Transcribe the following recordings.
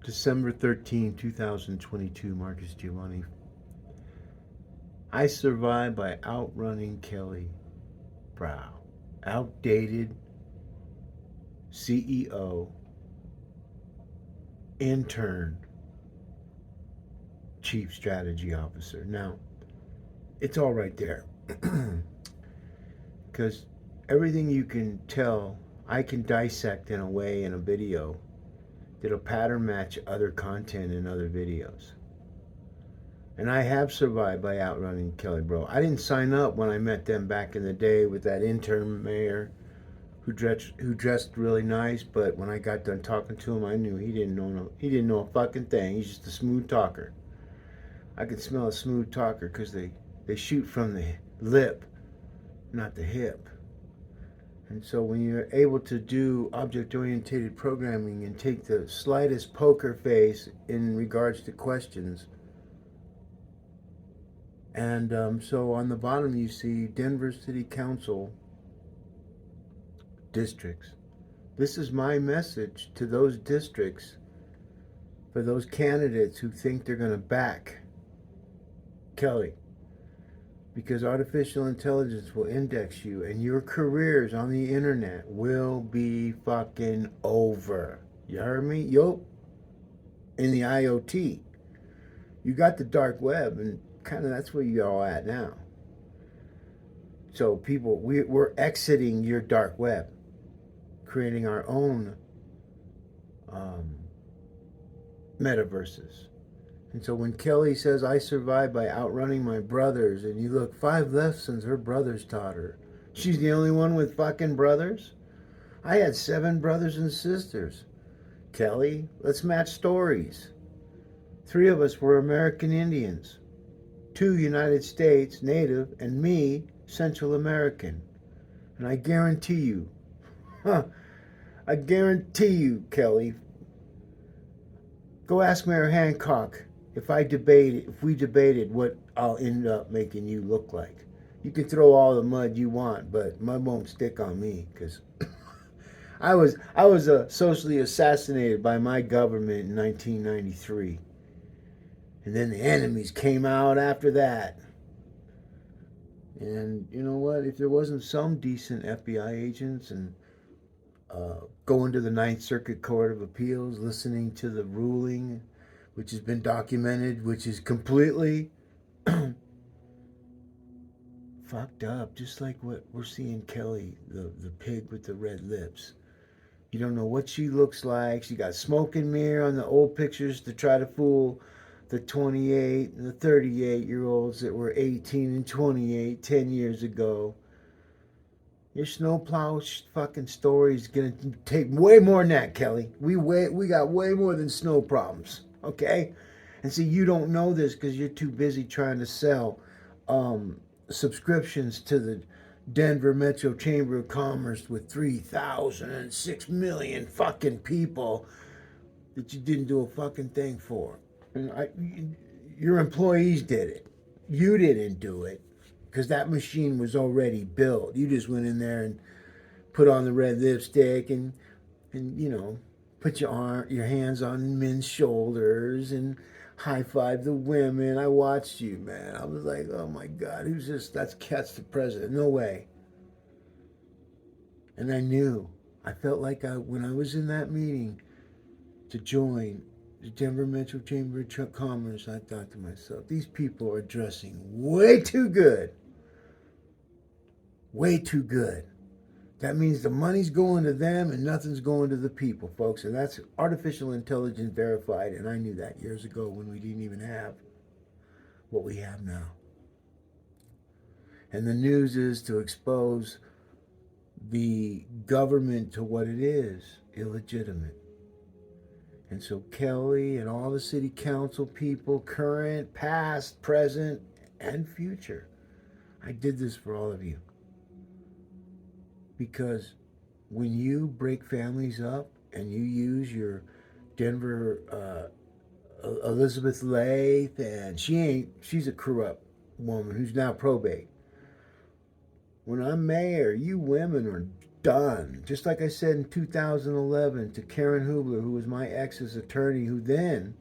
December 13, 2022, Marcus Giavanni. I survived by outrunning Kelly Brough, outdated CEO, intern, chief strategy officer. Now, it's all right there. Because everything you can tell, I can dissect in a way in a video that'll pattern match other content in other videos. And I have survived by outrunning Kelly Brough. I didn't sign up when I met them back in the day with that intern mayor who dressed really nice, but when I got done talking to him, I knew he didn't know a fucking thing. He's just a smooth talker. I could smell a smooth talker because they shoot from the lip, not the hip. And so when you're able to do object-oriented programming and take the slightest poker face in regards to questions, and so on the bottom you see Denver City Council districts. This is my message to those districts for those candidates who think they're going to back Kelly. Because artificial intelligence will index you and your careers on the internet will be fucking over. You heard me? Yup. In the IoT. You got the dark web, and kind of that's where you're all at now. So people, we're exiting your dark web, creating our own metaverses. And so when Kelly says, I survived by outrunning my brothers, and you look, 5 lessons her brothers taught her. She's the only one with fucking brothers? I had 7 brothers and sisters. Kelly, let's match stories. 3 of us were American Indians. 2 United States Native, and me, Central American. And I guarantee you, I guarantee you, Kelly, go ask Mayor Hancock if we debated what I'll end up making you look like. You can throw all the mud you want, but mud won't stick on me, because I was socially assassinated by my government in 1993. And then the enemies came out after that. And you know what? If there wasn't some decent FBI agents and going to the Ninth Circuit Court of Appeals, listening to the ruling, which has been documented, which is completely fucked up, just like what we're seeing Kelly, the pig with the red lips. You don't know what she looks like. She got smoke and mirror on the old pictures to try to fool the 28 and the 38-year-olds that were 18 and 28 10 years ago. Your snowplow fucking story is gonna take way more than that, Kelly. We got way more than snow problems, okay? And see, you don't know this because you're too busy trying to sell subscriptions to the Denver Metro Chamber of Commerce with 3,006 million fucking people that you didn't do a fucking thing for. And your employees did it. You didn't do it. Because that machine was already built. You just went in there and put on the red lipstick and you know, put your hands on men's shoulders and high five the women. I watched you, man. I was like, oh my God, who's this? That's the president. No way. And I knew. I felt like when I was in that meeting to join the Denver Metro Chamber of Commerce, I thought to myself, these people are dressing way too good. Way too good. That means the money's going to them and nothing's going to the people, folks. And that's artificial intelligence verified. And I knew that years ago when we didn't even have what we have now. And the news is to expose the government to what it is, illegitimate. And so Kelly and all the city council people, current, past, present, and future, I did this for all of you. Because when you break families up and you use your Denver Elizabeth Lath, and she's a corrupt woman who's now probate. When I'm mayor, you women are done. Just like I said in 2011 to Karen Hubler, who was my ex's attorney, who then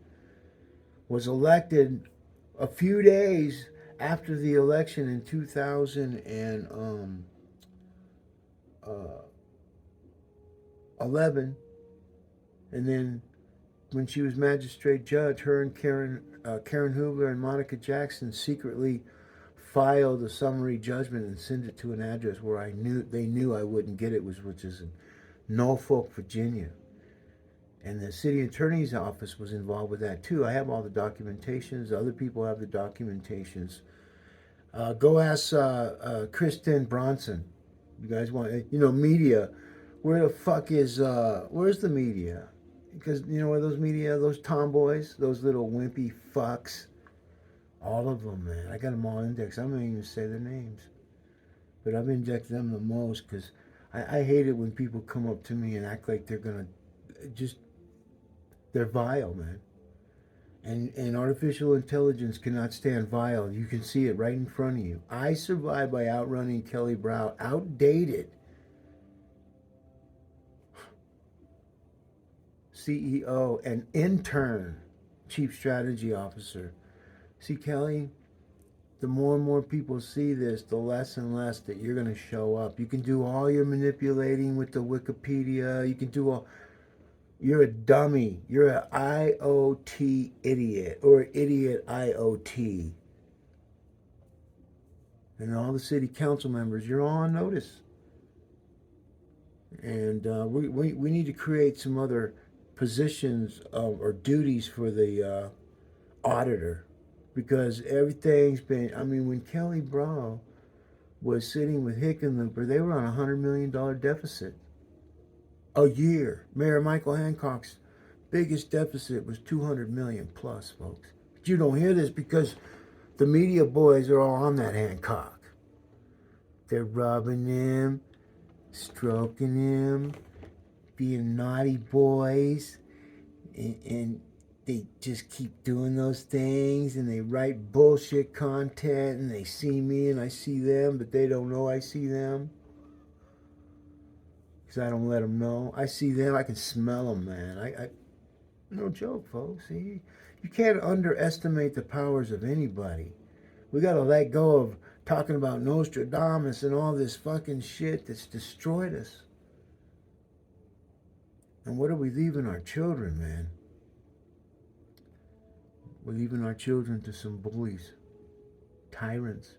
was elected a few days after the election in 2011, and then when she was magistrate judge, her and Karen Hubler and Monica Jackson secretly filed a summary judgment and sent it to an address where they knew I wouldn't get it, which is in Norfolk, Virginia. And the city attorney's office was involved with that too. I have all the documentations. Other people have the documentations. Go ask Kristen Bronson. You guys want, media. Where the fuck is, where's the media? Because, where those media, those tomboys, those little wimpy fucks, all of them, man. I got them all indexed. I'm not even say their names. But I've indexed them the most because I hate it when people come up to me and act like they're going to they're vile, man. And artificial intelligence cannot stand vile. You can see it right in front of you. I survived by outrunning Kelly Brough, outdated CEO and intern chief strategy officer. See, Kelly, the more and more people see this, the less and less that you're going to show up. You can do all your manipulating with the Wikipedia. You can do all. You're a dummy. You're an IoT idiot or idiot IoT. And all the city council members, you're all on notice. And we need to create some other positions or duties for the auditor, because everything's been, when Kelly Brough was sitting with Hickenlooper, they were on a $100 million deficit a year. Mayor Michael Hancock's biggest deficit was $200 million plus, folks. But you don't hear this because the media boys are all on that Hancock. They're rubbing him, stroking him, being naughty boys, and they just keep doing those things, and they write bullshit content, and they see me and I see them, but they don't know I see them. Because I don't let them know. I see them, I can smell them, man. I no joke, folks. See, you can't underestimate the powers of anybody. We got to let go of talking about Nostradamus and all this fucking shit that's destroyed us. And what are we leaving our children, man? We're leaving our children to some bullies, tyrants.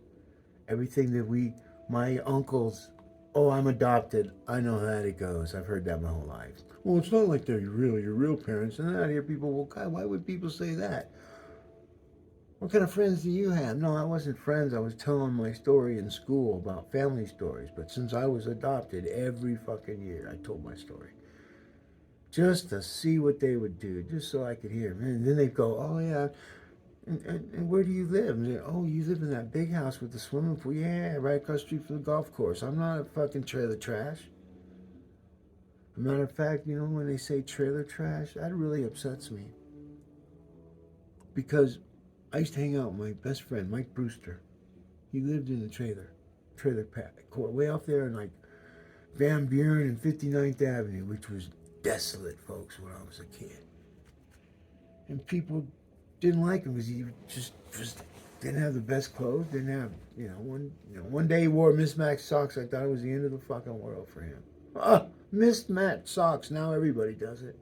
Everything that my uncles, oh, I'm adopted. I know how it goes. I've heard that my whole life. Well, it's not like they're your real parents. And then I hear people, well, God, why would people say that? What kind of friends do you have? No, I wasn't friends. I was telling my story in school about family stories. But since I was adopted, every fucking year I told my story. Just to see what they would do, just so I could hear them. And then they'd go, oh, yeah, and where do you live? And they, oh, you live in that big house with the swimming pool? Yeah, right across the street from the golf course. I'm not a fucking trailer trash. As a matter of fact, when they say trailer trash, that really upsets me. Because I used to hang out with my best friend, Mike Brewster. He lived in the trailer court, way off there in like Van Buren and 59th Avenue, which was desolate, folks, when I was a kid. And people didn't like him because he just didn't have the best clothes, didn't have, one day he wore mismatched socks. I thought it was the end of the fucking world for him. Mismatched socks, now everybody does it.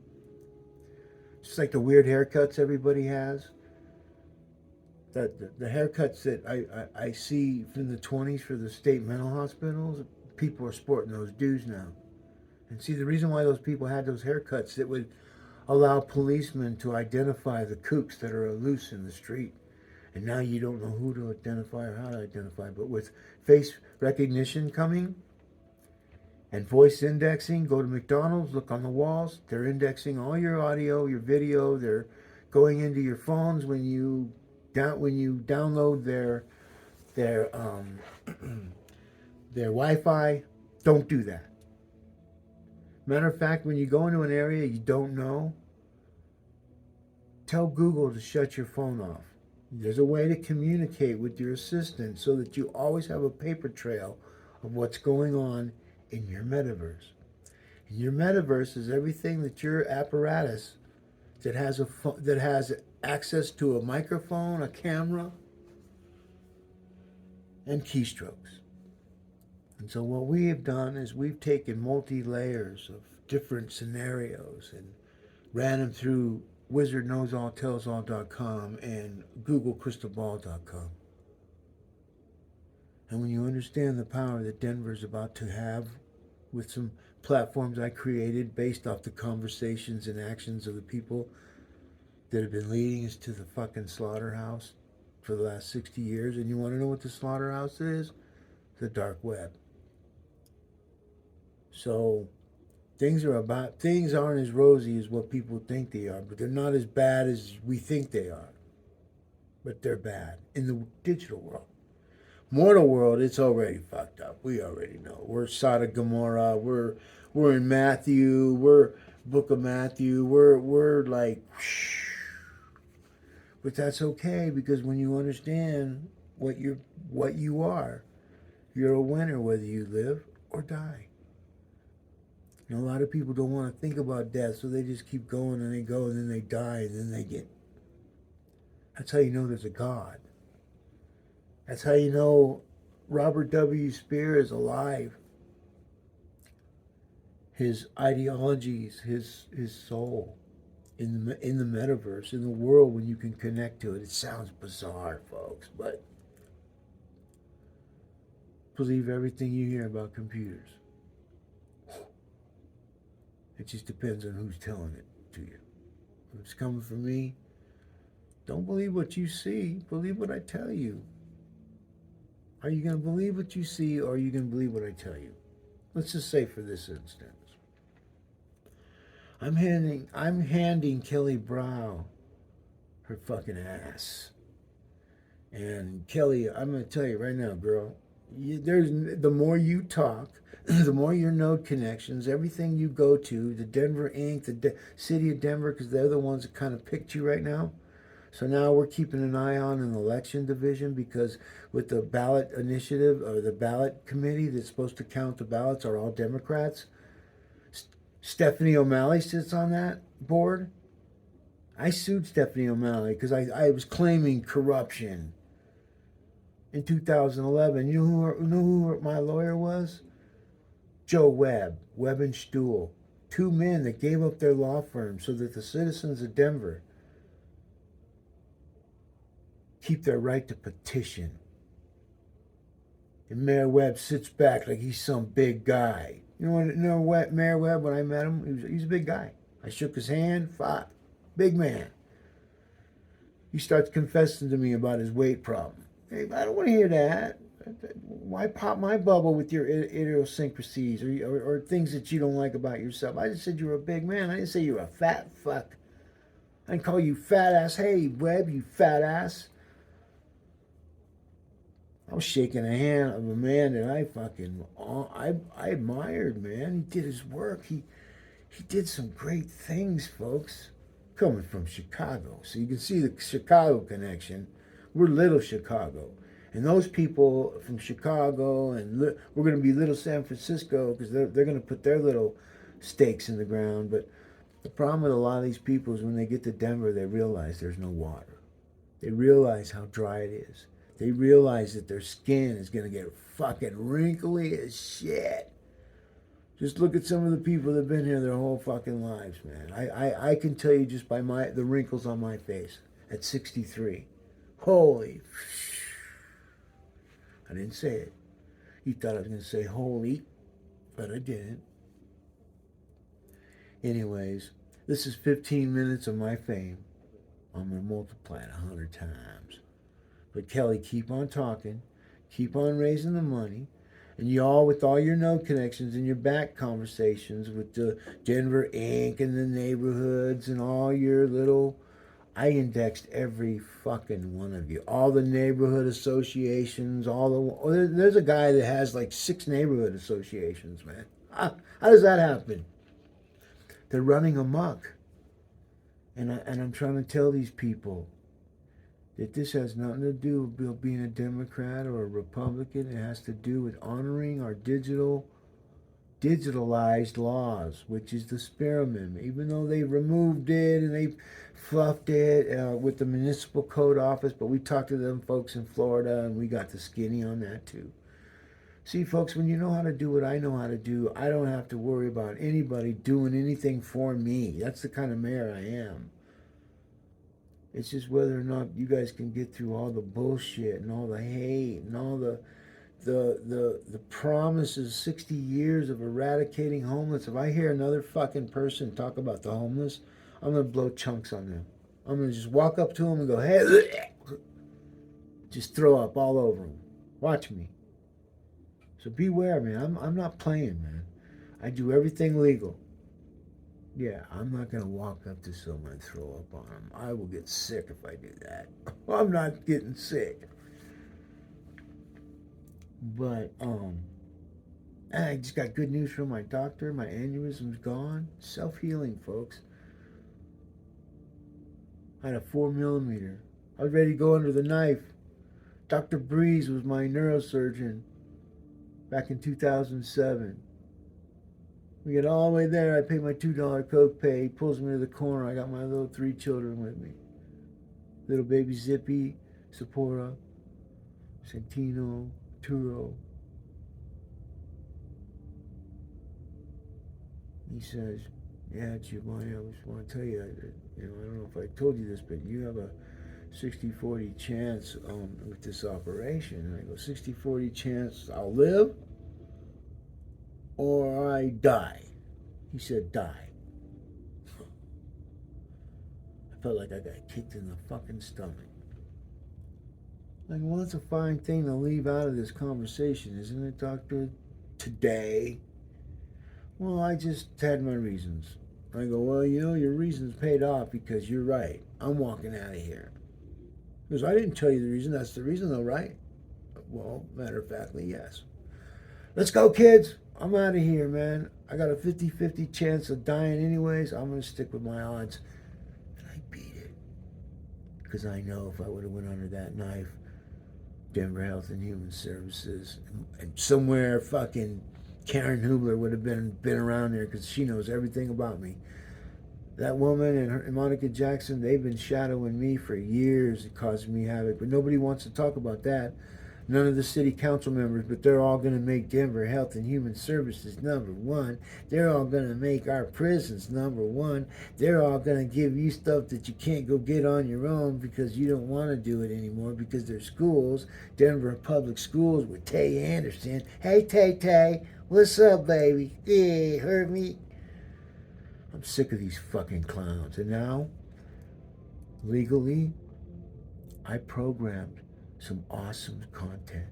Just like the weird haircuts everybody has. The haircuts that I see from the 20s for the state mental hospitals, people are sporting those dudes now. And see, the reason why those people had those haircuts, it would allow policemen to identify the kooks that are loose in the street. And now you don't know who to identify or how to identify. But with face recognition coming and voice indexing, go to McDonald's, look on the walls. They're indexing all your audio, your video. They're going into your phones when you download their Wi-Fi. Don't do that. Matter of fact, when you go into an area you don't know, tell Google to shut your phone off. There's a way to communicate with your assistant so that you always have a paper trail of what's going on in your metaverse. And your metaverse is everything that your apparatus that has access to a microphone, a camera, and keystrokes. And so what we have done is we've taken multi-layers of different scenarios and ran them through wizardknowsalltellsall.com and googlecrystalball.com. And when you understand the power that Denver's about to have with some platforms I created based off the conversations and actions of the people that have been leading us to the fucking slaughterhouse for the last 60 years, and you want to know what the slaughterhouse is? The dark web. So things aren't as rosy as what people think they are, but they're not as bad as we think they are. But they're bad in the digital world. Mortal world, it's already fucked up. We already know. We're Sodom Gomorrah. We're in Matthew. We're Book of Matthew. We're like, but that's okay, because when you understand what you are, you're a winner whether you live or die. You know, a lot of people don't want to think about death, so they just keep going and they go and then they die and then they get. That's how you know there's a God. That's how you know Robert W. Speer is alive. His ideologies, his soul in the metaverse, in the world when you can connect to it. It sounds bizarre, folks, but believe everything you hear about computers. It just depends on who's telling it to you. If it's coming from me, don't believe what you see, believe what I tell you. Are you going to believe what you see, or are you going to believe what I tell you? Let's just say for this instance, I'm handing Kelly Brough her fucking ass. And Kelly, I'm going to tell you right now, girl, the more you talk, the more your node connections, everything you go to, the Denver Inc., the city of Denver, because they're the ones that kind of picked you right now. So now we're keeping an eye on an election division, because with the ballot initiative or the ballot committee that's supposed to count the ballots are all Democrats. Stephanie O'Malley sits on that board. I sued Stephanie O'Malley because I was claiming corruption in 2011. You know who my lawyer was? Joe Webb and Stuhl. Two men that gave up their law firm so that the citizens of Denver keep their right to petition. And Mayor Webb sits back like he's some big guy. You know what, Mayor Webb, when I met him, he's a big guy. I shook his hand, fought. Big man. He starts confessing to me about his weight problem. Hey, I don't want to hear that. Why pop my bubble with your idiosyncrasies or things that you don't like about yourself? I just said you were a big man. I didn't say you were a fat fuck. I didn't call you fat ass. Hey, Webb, you fat ass. I was shaking the hand of a man that I admired, man. He did his work. He did some great things, folks. Coming from Chicago. So you can see the Chicago connection. We're little Chicago. And those people from Chicago, and we're going to be little San Francisco, because they're going to put their little stakes in the ground. But the problem with a lot of these people is when they get to Denver, they realize there's no water. They realize how dry it is. They realize that their skin is going to get fucking wrinkly as shit. Just look at some of the people that have been here their whole fucking lives, man. I can tell you just by the wrinkles on my face at 63. Holy. I didn't say it. You thought I was going to say holy, but I didn't. Anyways, this is 15 minutes of my fame. I'm going to multiply it 100 times. But Kelly, keep on talking. Keep on raising the money. And y'all, with all your node connections and your back conversations with the Denver Inc. and the neighborhoods and all your little... I indexed every fucking one of you. All the neighborhood associations, there's a guy that has like 6 neighborhood associations, man. How does that happen? They're running amok. And I'm trying to tell these people that this has nothing to do with being a Democrat or a Republican. It has to do with honoring our digital digitalized laws, which is the Speer Amendment. Even though they removed it and they fluffed it with the municipal code office, but we talked to them folks in Florida and we got the skinny on that too. See, folks, when you know how to do what I know how to do, I don't have to worry about anybody doing anything for me. That's the kind of mayor I am. It's just whether or not you guys can get through all the bullshit and all the hate and all the promises, 60 years of eradicating homeless. If I hear another fucking person talk about the homeless, I'm going to blow chunks on them. I'm going to just walk up to them and go, hey, just throw up all over them. Watch me. So beware, man. I'm not playing, man. I do everything legal. Yeah, I'm not going to walk up to someone and throw up on them. I will get sick if I do that. I'm not getting sick. But, I just got good news from my doctor. My aneurysm's gone. Self-healing, folks. I had a 4mm. I was ready to go under the knife. Dr. Breeze was my neurosurgeon back in 2007. We get all the way there. I pay my $2 copay. He pulls me to the corner. I got my little 3 children with me. Little baby Zippy, Sephora, Santino, Turo. He says, yeah, Giovanni, I just want to tell you, I don't know if I told you this, but you have a 60-40 chance with this operation. And I go, 60-40 chance I'll live or I die. He said, die. I felt like I got kicked in the fucking stomach. Like, well, it's a fine thing to leave out of this conversation, isn't it, Doctor? Today. Well, I just had my reasons. I go, well, your reasons paid off because you're right. I'm walking out of here. Because I didn't tell you the reason. That's the reason, though, right? Well, matter of factly, yes. Let's go, kids. I'm out of here, man. I got a 50-50 chance of dying anyways. I'm going to stick with my odds. And I beat it. Because I know if I would have went under that knife, Denver Health and Human Services, and somewhere fucking Karen Hubler would have been around there because she knows everything about me. That woman and Monica Jackson, they've been shadowing me for years, causing me havoc, but nobody wants to talk about that. None of the city council members, but they're all going to make Denver Health and Human Services number one. They're all going to make our prisons number one. They're all going to give you stuff that you can't go get on your own because you don't want to do it anymore because there's schools, Denver Public Schools with Tay Anderson. Hey, Tay, what's up, baby? Yeah, heard me? I'm sick of these fucking clowns. And now, legally, I programmed some awesome content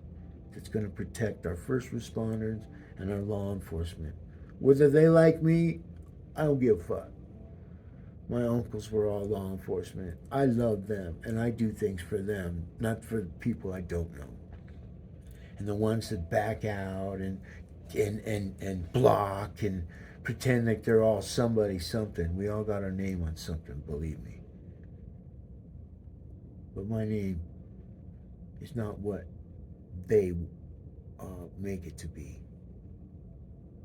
that's going to protect our first responders and our law enforcement. Whether they like me, I don't give a fuck. My uncles were all law enforcement. I love them, and I do things for them, not for people I don't know. And the ones that back out and block and pretend like they're all somebody something. We all got our name on something, believe me. But my name is not what they make it to be.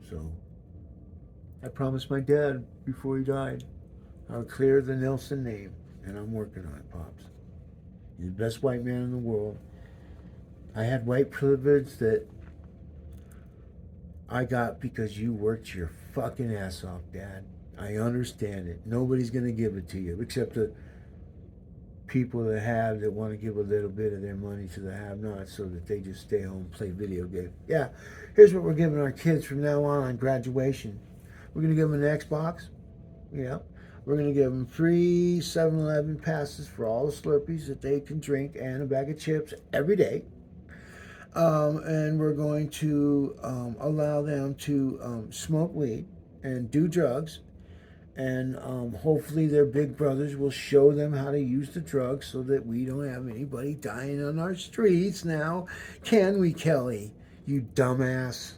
So I promised my dad before he died I would clear the Nelson name, and I'm working on it, Pops. He's the best white man in the world. I had white privilege that I got because you worked your fucking ass off, Dad. I understand it. Nobody's going to give it to you except the people that want to give a little bit of their money to the have-nots so that they just stay home and play video games. Yeah, here's what we're giving our kids from now on graduation. We're going to give them an Xbox. Yeah. We're going to give them free 7-Eleven passes for all the Slurpees that they can drink and a bag of chips every day. And we're going to allow them to smoke weed and do drugs. And hopefully their big brothers will show them how to use the drugs so that we don't have anybody dying on our streets now. Can we, Kelly? You dumbass.